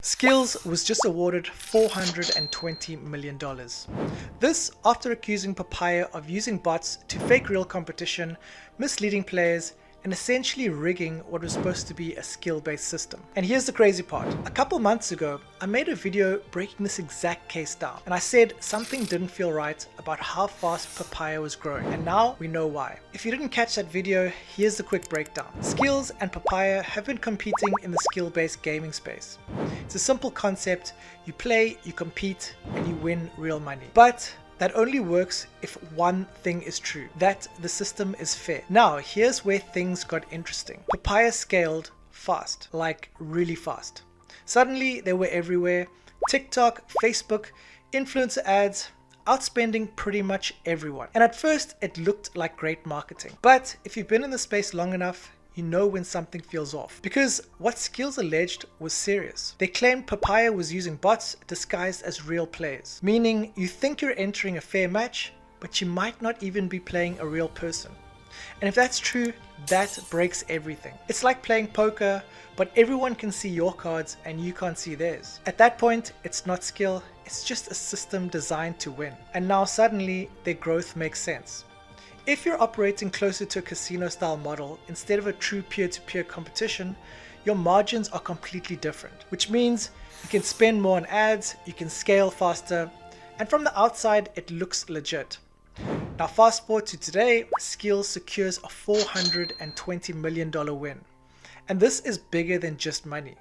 Skillz was just awarded $420 million. This after accusing Papaya of using bots to fake real competition, misleading players, and essentially rigging what was supposed to be a skill-based system. And here's the crazy part. A couple months ago, I made a video breaking this exact case down, and I said something didn't feel right about how fast Papaya was growing, and now we know why. If you didn't catch that video, here's the quick breakdown. Skillz and Papaya have been competing in the skill-based gaming space. It's a simple concept: you play, you compete, and you win real money. But that only works if one thing is true, that the system is fair. Now, here's where things got interesting. Papaya scaled fast, like really fast. Suddenly, they were everywhere. TikTok, Facebook, influencer ads, outspending pretty much everyone. And at first, it looked like great marketing. But if you've been in the space long enough, you know when something feels off. Because what Skillz alleged was serious. They claimed Papaya was using bots disguised as real players. Meaning, you think you're entering a fair match, but you might not even be playing a real person. And if that's true, that breaks everything. It's like playing poker, but everyone can see your cards and you can't see theirs. At that point, it's not skill, it's just a system designed to win. And now suddenly, their growth makes sense. If you're operating closer to a casino-style model instead of a true peer-to-peer competition, your margins are completely different, which means you can spend more on ads, you can scale faster, and from the outside, it looks legit. Now fast forward to today, Skillz secures a $420 million win. And this is bigger than just money.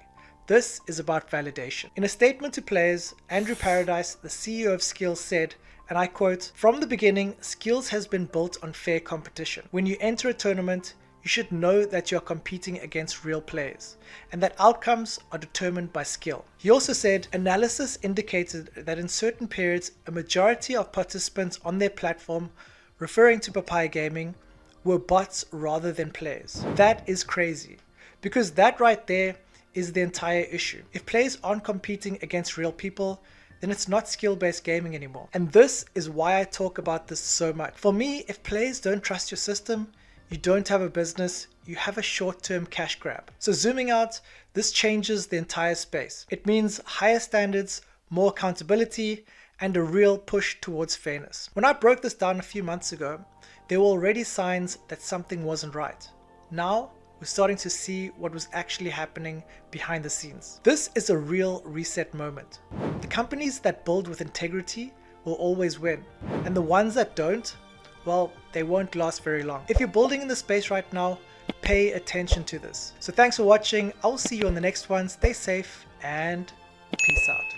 This is about validation. In a statement to players, Andrew Paradise, the CEO of Skillz, said, and I quote, "From the beginning, Skillz has been built on fair competition. When you enter a tournament, you should know that you're competing against real players, and that outcomes are determined by skill." He also said, analysis indicated that in certain periods, a majority of participants on their platform, referring to Papaya Gaming, were bots rather than players. That is crazy, because that right there is the entire issue. If players aren't competing against real people, then it's not skill-based gaming anymore. And this is why I talk about this so much. For me, if players don't trust your system, you don't have a business, you have a short-term cash grab. So zooming out, this changes the entire space. It means higher standards, more accountability, and a real push towards fairness. When I broke this down a few months ago, there were already signs that something wasn't right. Now, we're starting to see what was actually happening behind the scenes. This is a real reset moment. The companies that build with integrity will always win, and the ones that don't, well, they won't last very long. If you're building in the space right now, pay attention to this. So thanks for watching. I will see you on the next one. Stay safe and peace out.